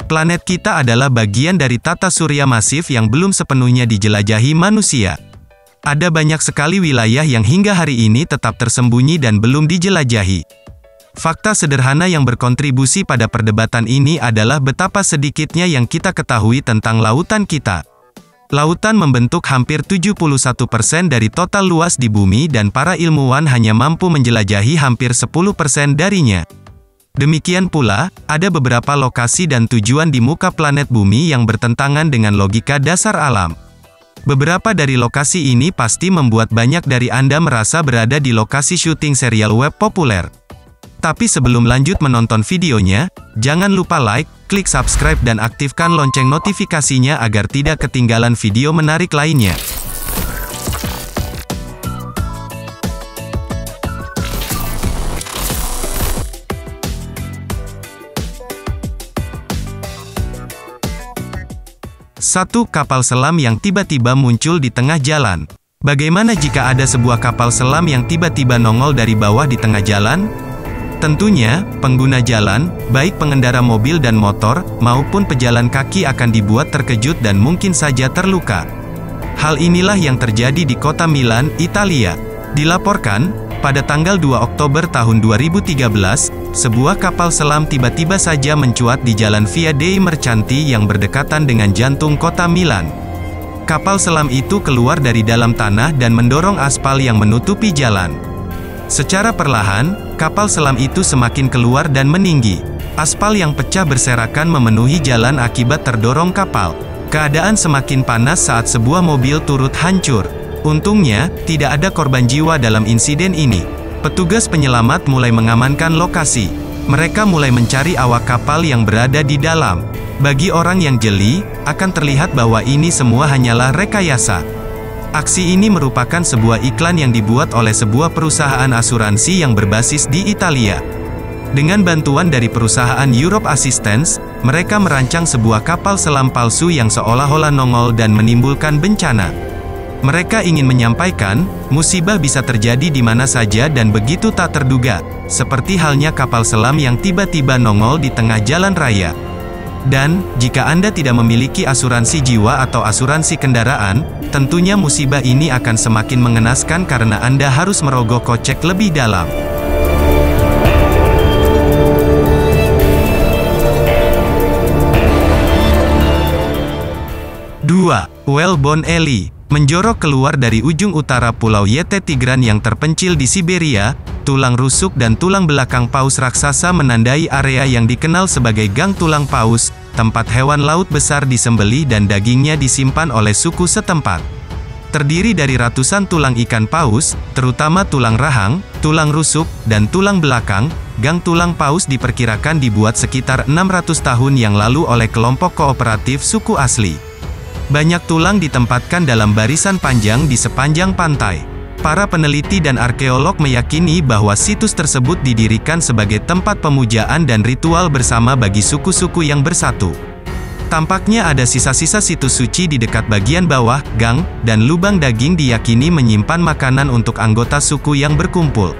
Planet kita adalah bagian dari tata surya masif yang belum sepenuhnya dijelajahi manusia. Ada banyak sekali wilayah yang hingga hari ini tetap tersembunyi dan belum dijelajahi. Fakta sederhana yang berkontribusi pada perdebatan ini adalah betapa sedikitnya yang kita ketahui tentang lautan kita. Lautan membentuk hampir 71% dari total luas di bumi dan para ilmuwan hanya mampu menjelajahi hampir 10% darinya. Demikian pula, ada beberapa lokasi dan tujuan di muka planet bumi yang bertentangan dengan logika dasar alam. Beberapa dari lokasi ini pasti membuat banyak dari Anda merasa berada di lokasi syuting serial web populer. Tapi sebelum lanjut menonton videonya, jangan lupa like, klik subscribe dan aktifkan lonceng notifikasinya agar tidak ketinggalan video menarik lainnya. Satu kapal selam yang tiba-tiba muncul di tengah jalan. Bagaimana jika ada sebuah kapal selam yang tiba-tiba nongol dari bawah di tengah jalan? Tentunya, pengguna jalan, baik pengendara mobil dan motor, maupun pejalan kaki akan dibuat terkejut dan mungkin saja terluka. Hal inilah yang terjadi di kota Milan, Italia. Dilaporkan, pada tanggal 2 Oktober tahun 2013, sebuah kapal selam tiba-tiba saja mencuat di jalan Via dei Mercanti yang berdekatan dengan jantung kota Milan. Kapal selam itu keluar dari dalam tanah dan mendorong aspal yang menutupi jalan. Secara perlahan, kapal selam itu semakin keluar dan meninggi. Aspal yang pecah berserakan memenuhi jalan akibat terdorong kapal. Keadaan semakin panas saat sebuah mobil turut hancur. Untungnya, tidak ada korban jiwa dalam insiden ini. Petugas penyelamat mulai mengamankan lokasi. Mereka mulai mencari awak kapal yang berada di dalam. Bagi orang yang jeli, akan terlihat bahwa ini semua hanyalah rekayasa. Aksi ini merupakan sebuah iklan yang dibuat oleh sebuah perusahaan asuransi yang berbasis di Italia. Dengan bantuan dari perusahaan Europe Assistance, mereka merancang sebuah kapal selam palsu yang seolah-olah nongol dan menimbulkan bencana. Mereka ingin menyampaikan, musibah bisa terjadi di mana saja dan begitu tak terduga, seperti halnya kapal selam yang tiba-tiba nongol di tengah jalan raya. Dan, jika Anda tidak memiliki asuransi jiwa atau asuransi kendaraan, tentunya musibah ini akan semakin mengenaskan karena Anda harus merogoh kocek lebih dalam. Dua, Whalebone Alley. Menjorok keluar dari ujung utara Pulau Yete Tigran yang terpencil di Siberia, tulang rusuk dan tulang belakang paus raksasa menandai area yang dikenal sebagai Gang Tulang Paus, tempat hewan laut besar disembelih dan dagingnya disimpan oleh suku setempat. Terdiri dari ratusan tulang ikan paus, terutama tulang rahang, tulang rusuk, dan tulang belakang, Gang Tulang Paus diperkirakan dibuat sekitar 600 tahun yang lalu oleh kelompok kooperatif suku asli. Banyak tulang ditempatkan dalam barisan panjang di sepanjang pantai. Para peneliti dan arkeolog meyakini bahwa situs tersebut didirikan sebagai tempat pemujaan dan ritual bersama bagi suku-suku yang bersatu. Tampaknya ada sisa-sisa situs suci di dekat bagian bawah, gang, dan lubang daging diyakini menyimpan makanan untuk anggota suku yang berkumpul.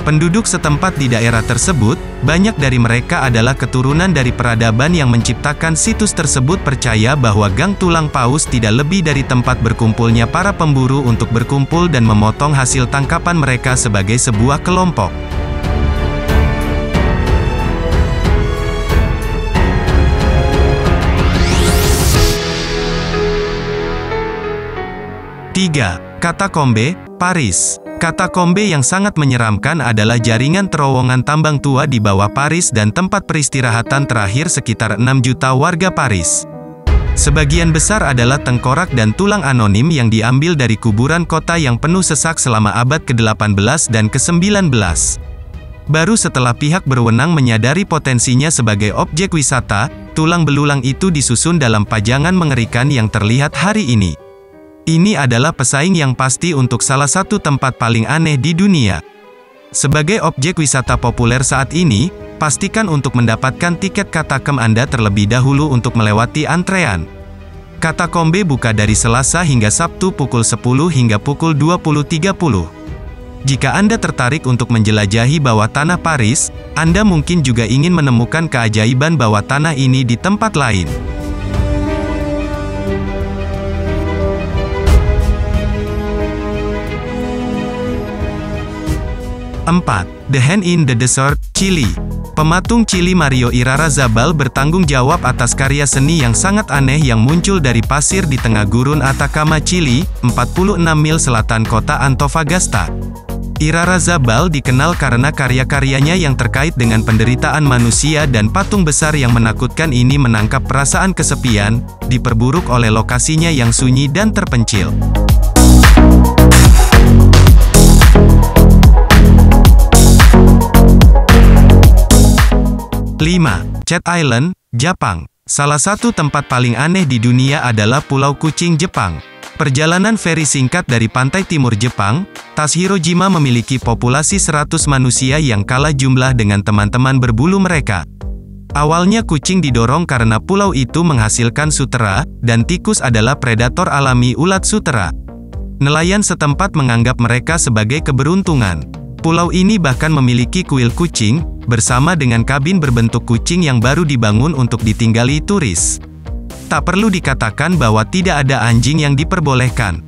Penduduk setempat di daerah tersebut, banyak dari mereka adalah keturunan dari peradaban yang menciptakan situs tersebut percaya bahwa Gang Tulang Paus tidak lebih dari tempat berkumpulnya para pemburu untuk berkumpul dan memotong hasil tangkapan mereka sebagai sebuah kelompok. Tiga, Katakombe, Paris. Katakombe yang sangat menyeramkan adalah jaringan terowongan tambang tua di bawah Paris dan tempat peristirahatan terakhir sekitar 6 juta warga Paris. Sebagian besar adalah tengkorak dan tulang anonim yang diambil dari kuburan kota yang penuh sesak selama abad ke-18 dan ke-19. Baru setelah pihak berwenang menyadari potensinya sebagai objek wisata, tulang belulang itu disusun dalam pajangan mengerikan yang terlihat hari ini. Ini adalah pesaing yang pasti untuk salah satu tempat paling aneh di dunia. Sebagai objek wisata populer saat ini, pastikan untuk mendapatkan tiket katakom Anda terlebih dahulu untuk melewati antrean. Katakombe buka dari Selasa hingga Sabtu pukul 10 hingga pukul 20.30. Jika Anda tertarik untuk menjelajahi bawah tanah Paris, Anda mungkin juga ingin menemukan keajaiban bawah tanah ini di tempat lain. 4. The Hand in the Desert, Chili. Pematung Chili Mario Irarrázaval bertanggung jawab atas karya seni yang sangat aneh yang muncul dari pasir di tengah gurun Atacama, Chili, 46 mil selatan kota Antofagasta. Irarrázaval dikenal karena karya-karyanya yang terkait dengan penderitaan manusia dan patung besar yang menakutkan ini menangkap perasaan kesepian, diperburuk oleh lokasinya yang sunyi dan terpencil. 5. Chat Island, Jepang. Salah satu tempat paling aneh di dunia adalah Pulau Kucing, Jepang. Perjalanan feri singkat dari pantai timur Jepang, Tashirojima memiliki populasi 100 manusia yang kalah jumlah dengan teman-teman berbulu mereka. Awalnya kucing didorong karena pulau itu menghasilkan sutera, dan tikus adalah predator alami ulat sutera. Nelayan setempat menganggap mereka sebagai keberuntungan. Pulau ini bahkan memiliki kuil kucing, bersama dengan kabin berbentuk kucing yang baru dibangun untuk ditinggali turis. Tak perlu dikatakan bahwa tidak ada anjing yang diperbolehkan.